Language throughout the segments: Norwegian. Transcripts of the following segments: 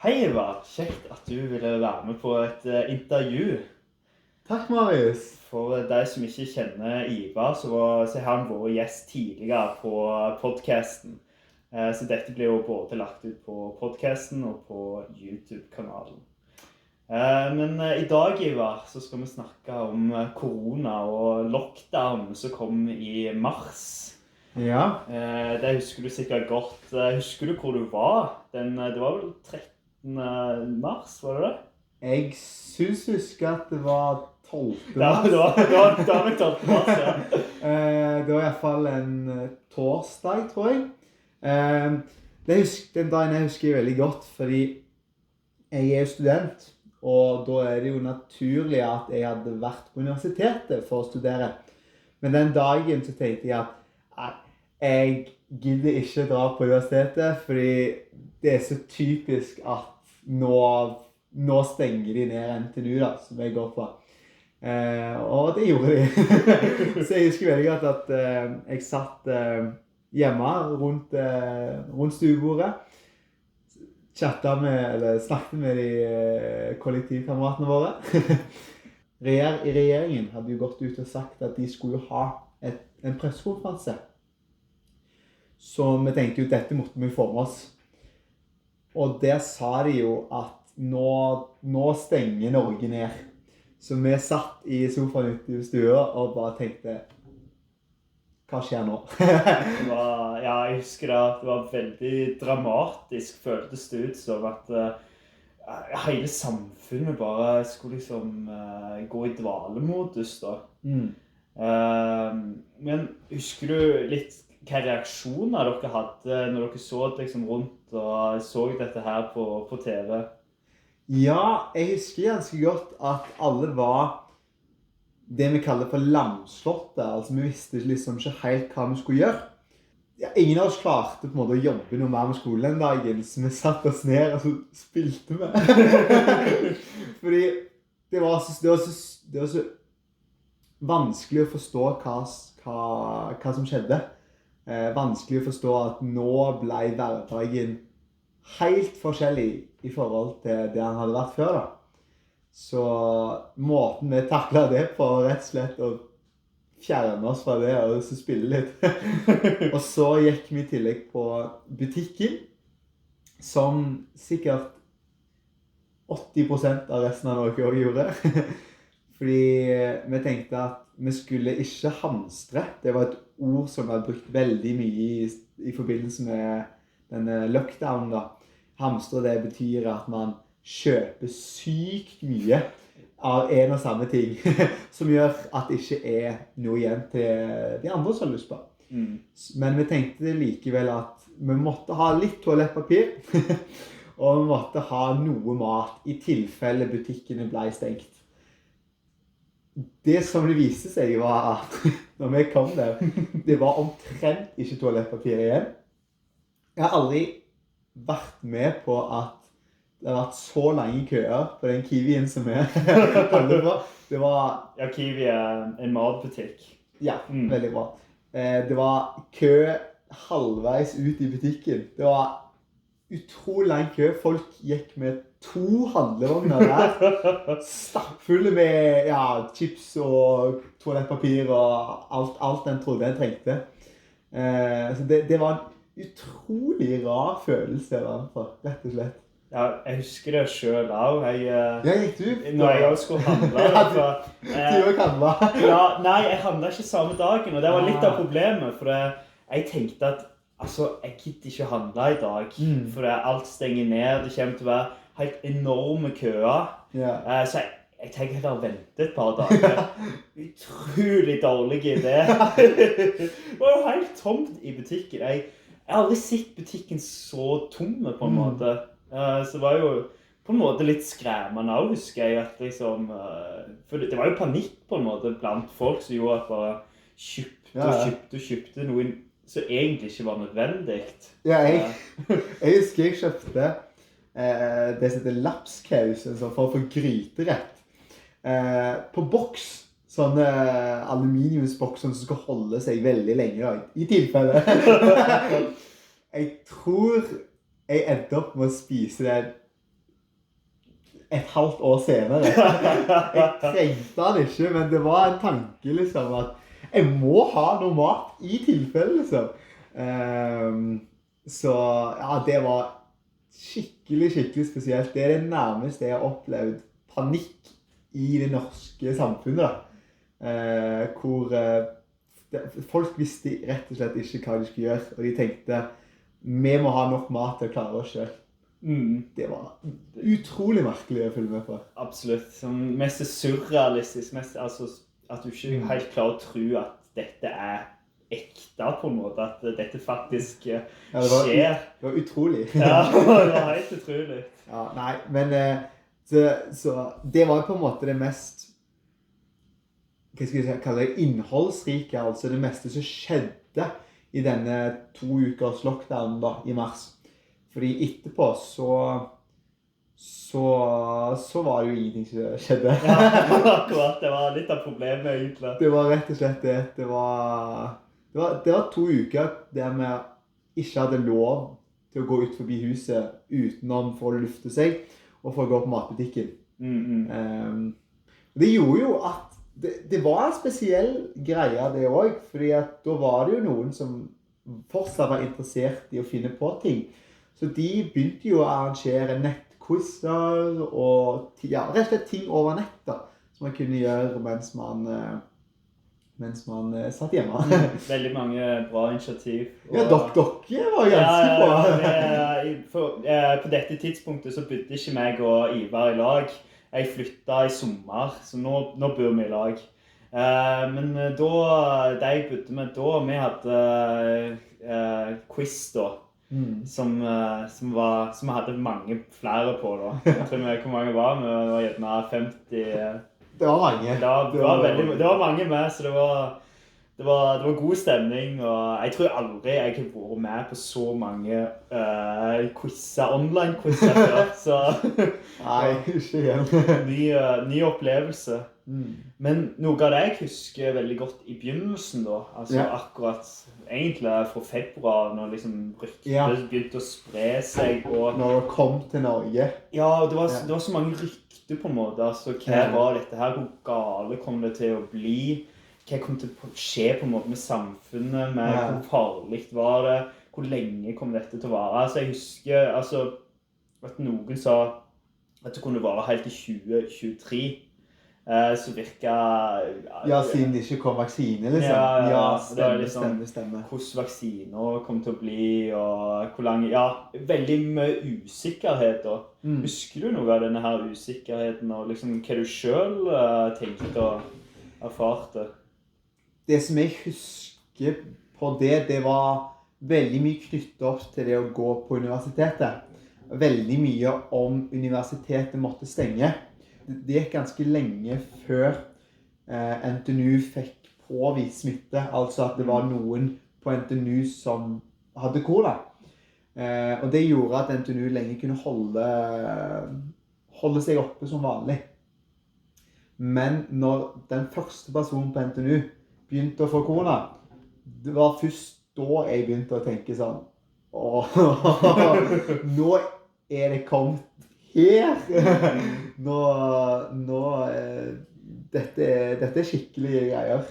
Hei Ivar, kjekt at du ville være med på et intervju. Takk, Marius. For deg som ikke kjenner Ivar, så har han vært gjest tidligere på podcasten. Så dette blir jo både lagt ut på podcasten og på YouTube-kanalen. Men i dag, Ivar, så skal vi snakke om korona og lockdown som kom i mars. Ja. Det husker du sikkert godt. Husker du hvor du var? Det var vel 13. mars, var det det? Jeg synes husker at det var 12. Ja, mars. det var nok 12. mars, ja. Det var i hvert fall en torsdag, tror jeg. Den dagen jeg husker veldig godt, fordi jeg er student, og da er det jo naturlig at jeg hadde vært på universitetet for å studere. Men den dagen så tenkte jeg at jeg gidder ikke dra på universitetet, fordi det er så typisk at nå stenger de ned NTNU da, som jeg går på. Og det gjorde de. Så jeg husker veldig godt at jeg satt hjemme rundt stuebordet, snakket med de kollektivkameratene våre. Regjeringen hadde jo gått ut og sagt at de skulle ha en pressekonferanse. Så vi tenkte jo at dette måtte vi få med oss. Og der sa de jo at nå stenger Norge ned. Så vi satt i sofaen ute i stua og bare tenkte, hva skjer nå? Jeg husker det. Det var veldig dramatisk, føltes det ut som at hele samfunnet bare skulle liksom gå i dvalemodus da. Men husker du litt hva reaksjoner dere hadde når dere så liksom rundt og så dette her på TV? Ja, jeg husker ganske godt at alle var det vi kaller for lamslåtte. Altså vi visste liksom ikke helt hva vi skulle gjøre. Ja, ingen av oss klarte på en måte å jobbe noe mer med skolen den dagen, så vi satt oss ned og så spilte vi. Fordi det var så vanskelig å forstå hva som skjedde. Vanskelig å forstå at nå ble hverdagen helt forskjellig i forhold til det han hadde vært før da. Så måten vi taklet det på rett og slett å fjerne oss fra det og så spille litt. Og så gikk vi i tillegg på butikken, som sikkert 80% av resten av Norge også gjorde. Fordi vi tenkte at vi skulle ikke hamstre. Det var et ord som var brukt veldig mye i forbindelse med denne lockdown da. Hamstre, det betyr at man kjøper sykt mye av en og samme ting, som gjør at det ikke er noe igjen til de andre som har lyst på. Men vi tenkte likevel at vi måtte ha litt toalettpapir, og vi måtte ha noe mat i tilfelle butikkene ble stengt. Det som det viste seg var at når vi kom der, det var omtrent ikke toalettpapir igjen. Jeg har aldri vært med på at det har vært så lange køer på den Kiwien som vi holder på. Det var... Ja, Kiwi er en matbutikk. Ja, veldig bra. Det var kø halvveis ut i butikken. Det var utrolig lang kø. Folk gikk med 2 handlevogner der, stappfulle med chips og toalettpapir og alt den trodde jeg trengte. Så det var en utrolig rar følelse, rett og slett. Ja, jeg husker det selv også. Gikk du? Når jeg også skulle handle. Du også handlet? Nei, jeg handlet ikke samme dagen, og det var litt av problemet, for jeg tenkte at jeg gidder ikke handle i dag, for alt stenger ned, det kommer til å være helt enorme køer. Så jeg tenker heller å vente et par dager. Utrolig dårlig idé. Det var jo helt tomt i butikken. Jeg har aldri sett butikken så tomme på en måte. Så det var jo på en måte litt skremmende også, husker jeg, at liksom, for det var jo panikk på en måte blant folk som gjorde at bare kjøpte noe som egentlig ikke var nødvendig. Ja, jeg husker jeg kjøpte det som heter lapskaus, for å få gryterett. På boks, sånne aluminiumsbokser som skal holde seg veldig lenge da, i tilfelle. Jeg tror jeg endte opp med å spise det et halvt år senere. Jeg trengte den ikke, men det var en tanke liksom at jeg må ha noe mat i tilfelle liksom. Så ja, det var skikkelig spesielt. Det det nærmeste jeg har opplevd panikk i det norske samfunnet. Hvor folk visste rett og slett ikke hva de skulle gjøre, og de tenkte vi må ha nok mat til å klare oss selv. Det var utrolig merkelig å følge med på. Absolutt. Som mest surrealistisk, altså at du ikke helt klarer å tro at dette ekte på en måte, at dette faktisk skjer. Det var utrolig. Ja, det var helt utrolig. Ja, nei, men så det var på en måte det mest, hva skal jeg kalle det, innholdsrike, altså det meste som skjedde i denne 2 ukers lockdown da, i mars. Fordi etterpå så var det jo ingenting som skjedde. Ja, akkurat. Det var litt av problemet egentlig. Det var rett og slett det. Det var 2 uker der vi ikke hadde lov til å gå ut forbi huset utenom for å lufte seg og for å gå på matbutikken. Det gjorde jo at det var en spesiell greie det også, fordi at da var det jo noen som fortsatt var interessert i å finne på ting. Så de begynte jo å arrangere nettquizer og ja, rett og slett ting over nett da, som man kunne gjøre mens man satt hjemme. Veldig mange bra initiativ. Og... Ja, dere var ganske bra. På dette tidspunktet så bodde ikke meg og Ivar i lag. Jeg flyttet i sommer, så nå bor vi i lag. Men da jeg bodde med da, vi hadde quiz da. Som vi hadde mange flere på da. Jeg tror vi hvor mange var, vi var gjerne 50. Det var mange. Det var mange med, så det var god stemning, og jeg tror aldri jeg har vært med på så mange online-quizzer før, så nei, ikke igjen. Ny opplevelse. Men noe av det jeg husker veldig godt i begynnelsen da, altså akkurat egentlig fra februar, når liksom ryktet begynte å spre seg. Og når det kom til Norge. Ja, det var så mange rykter på en måte, altså hva var dette her, hvor gale kom det til å bli, hva kom til å skje på en måte med samfunnet, med hvor farlig var det, hvor lenge kom dette til å vare. Altså jeg husker at noen sa at det kunne vare helt til 2023. Så virket... Ja, siden det ikke kom vaksine, liksom. Ja, stemmer. Hvordan vaksiner kom til å bli, og hvor lange... Ja, veldig mye usikkerhet da. Husker du noe av denne her usikkerheten, og liksom hva du selv tenkte og erfarte? Det som jeg husker på det var veldig mye knyttet opp til det å gå på universitetet. Veldig mye om universitetet måtte stenge. Det gikk ganske lenge før NTNU fikk påvist smitte, altså at det var noen på NTNU som hadde korona. Og det gjorde at NTNU lenge kunne holde seg oppe som vanlig. Men når den første personen på NTNU begynte å få korona, det var først da jeg begynte å tenke sånn, nå det kommet her. Dette skikkelige greier.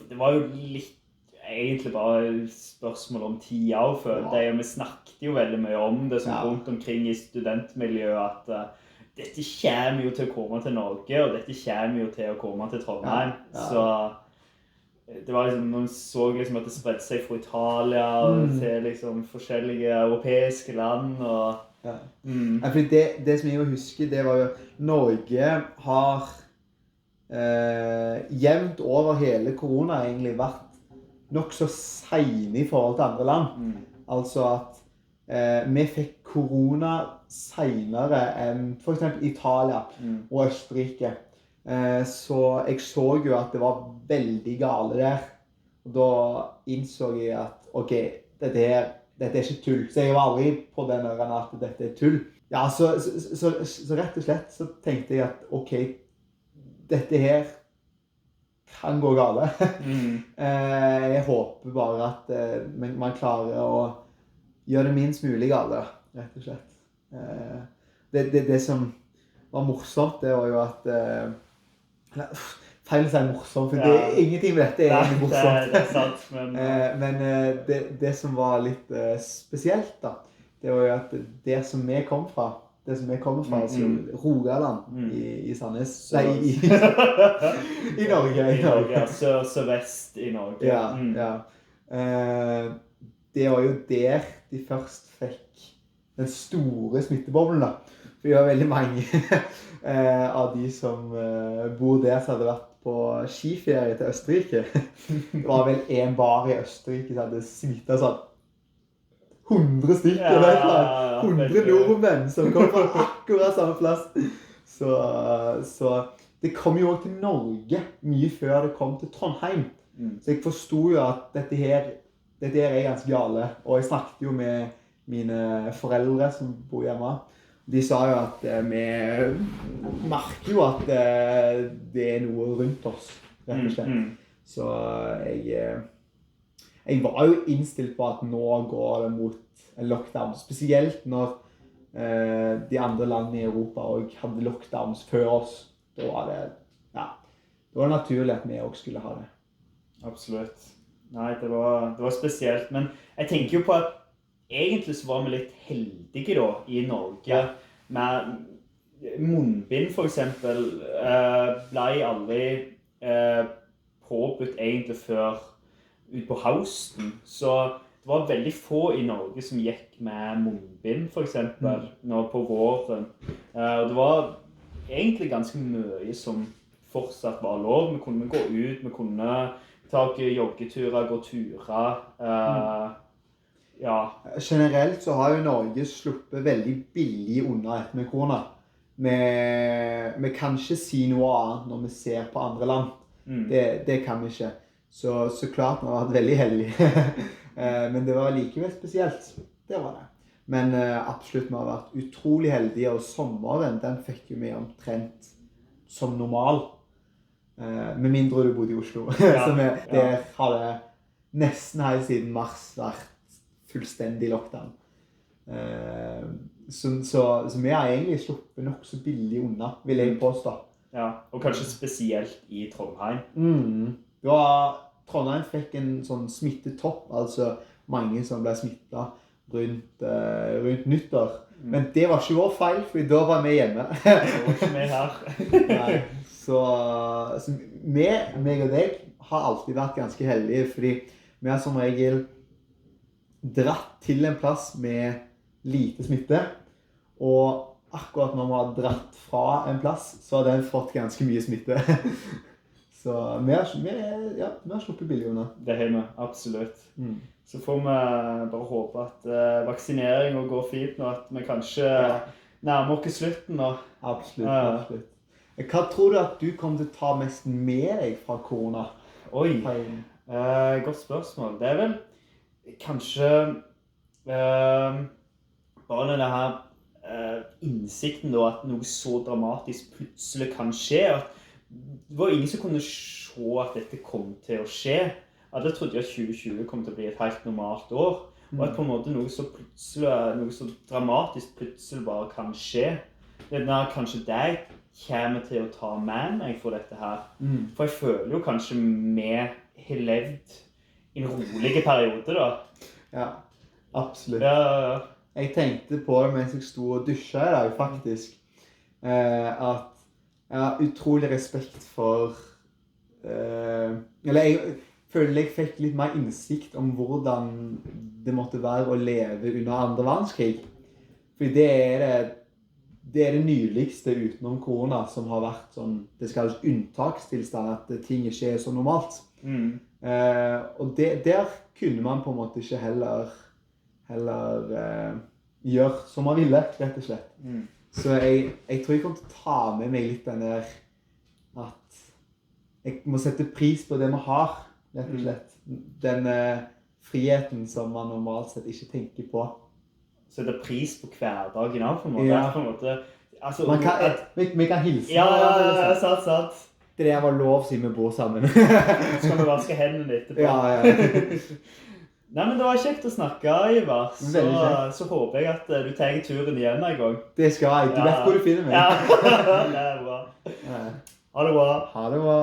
Det var jo litt egentlig bare spørsmål om tida og følte jeg. Vi snakket jo veldig mye om det rundt omkring i studentmiljøet, at dette kommer jo til å komme til Norge, og dette kommer jo til å komme til Trondheim. Så det var liksom, noen så liksom at det spredde seg fra Italia til liksom forskjellige europeiske land, og fordi det som jeg jo husker, det var jo Norge har jevnt over hele korona egentlig vært nok så sene i forhold til andre land. Altså at vi fikk korona senere enn for eksempel Italia og Østerrike. Så jeg så jo at det var veldig gale der. Og da innså jeg at ok, dette ikke tull. Så jeg var aldri på den øren at dette tull. Ja, så rett og slett så tenkte jeg at ok, dette her kan gå gale. Jeg håper bare at man klarer å gjøre det minst mulig gale, rett og slett. Det som var morsomt, det var jo at feil å si morsomt, for ingenting med dette egentlig morsomt. Det sant, men... Men det som var litt spesielt da, det var jo at det som vi kommer fra, altså Rogaland i Sandnes, nei, i Norge. Sør-vest i Norge. Ja. Det var jo der de først fikk den store smitteboblen da. For det var veldig mange av de som bor der som hadde vært på skiferie til Østerrike. Det var vel en bar i Østerrike som hadde smittet sånn 100 stykker, 100 nordmenn som kom fra akkurat samme plass. Så det kom jo også til Norge mye før det kom til Trondheim. Så jeg forstod jo at dette her er ganske gale. Og jeg snakket jo med mine foreldre som bor hjemme. De sa jo at vi merker jo at det er noe rundt oss, rett og slett. Så jeg var jo innstilt på at nå går det mot en lockdown, spesielt når de andre landene i Europa også hadde lockdowns før oss. Da var det naturlig at vi også skulle ha det. Absolutt. Nei, det var spesielt, men jeg tenker jo på at egentlig så var vi litt heldige da i Norge med munnbind for eksempel, ble aldri påbudt egentlig før ut på høsten, så det var veldig få i Norge som gikk med munnbind for eksempel, nå på våren. Og det var egentlig ganske mye som fortsatt var lov. Vi kunne gå ut, vi kunne ta joggeturer, gå turer. Generelt så har jo Norge sluppet veldig billig unna etter med korona. Vi kan ikke si noe annet når vi ser på andre land. Det kan vi ikke. Så klart vi har vært veldig heldige. Men det var likevel spesielt. Det var det. Men absolutt vi har vært utrolig heldige, og sommeren den fikk jo vi omtrent som normal. Med mindre du bodde i Oslo. Så der har det nesten helt siden mars vært fullstendig lockdown. Så vi har egentlig sluppet nok så billig unna, vil jeg påstå. Ja, og kanskje spesielt i Trondheim. Trondheim fikk en sånn smittetopp, altså mange som ble smittet rundt nyttår. Men det var ikke vår feil, for da var vi hjemme. Det var ikke vi her. Nei, så meg og deg har alltid vært ganske heldige, fordi vi har som regel dratt til en plass med lite smitte, og akkurat når vi har dratt fra en plass, så har den fått ganske mye smitte. Så vi har sluppet billig unna. Det har vi, absolutt. Så får vi bare håpe at vaksineringen går fint, og at vi kanskje nærmer oss slutten nå. Absolutt. Hva tror du at du kommer til å ta mest med deg fra korona? Oi, godt spørsmål. Det er vel kanskje bare denne her innsikten da, at noe så dramatisk plutselig kan skje. At det var ingen som kunne se at dette kom til å skje. Alle trodde at 2020 kom til å bli et helt normalt år. Og at på en måte noe så dramatisk plutselig bare kan skje. Det er kanskje det jeg kommer til å ta med meg for dette her. For jeg føler jo kanskje vi har levd i en rolig periode da. Ja, absolutt. Jeg tenkte på det mens jeg sto og dusja i dag, faktisk. At jeg har utrolig respekt for... Eller jeg føler jeg fikk litt mer innsikt om hvordan det måtte være å leve under andre verdenskrig. For det er det nyligste utenom korona som har vært sånn, det skal kalles unntakstilstand, at ting ikke er så normalt. Og der kunne man på en måte ikke heller gjøre som man ville, rett og slett. Så jeg tror jeg kommer til å ta med meg litt den der at jeg må sette pris på det vi har, rett og slett. Den friheten som man normalt sett ikke tenker på. Sette pris på hverdagen av, på en måte. På en måte altså, vi kan hilse. Ja, sant. Det var lov siden vi bor sammen. Skal vi vaske hendene etterpå? Ja. Nei, men det var kjekt å snakke, Ivar. Så håper jeg at du tar turen igjen en gang. Det skal jeg. Du vet hvor du finner meg. Ja, det er bra. Ha det bra. Ha det bra.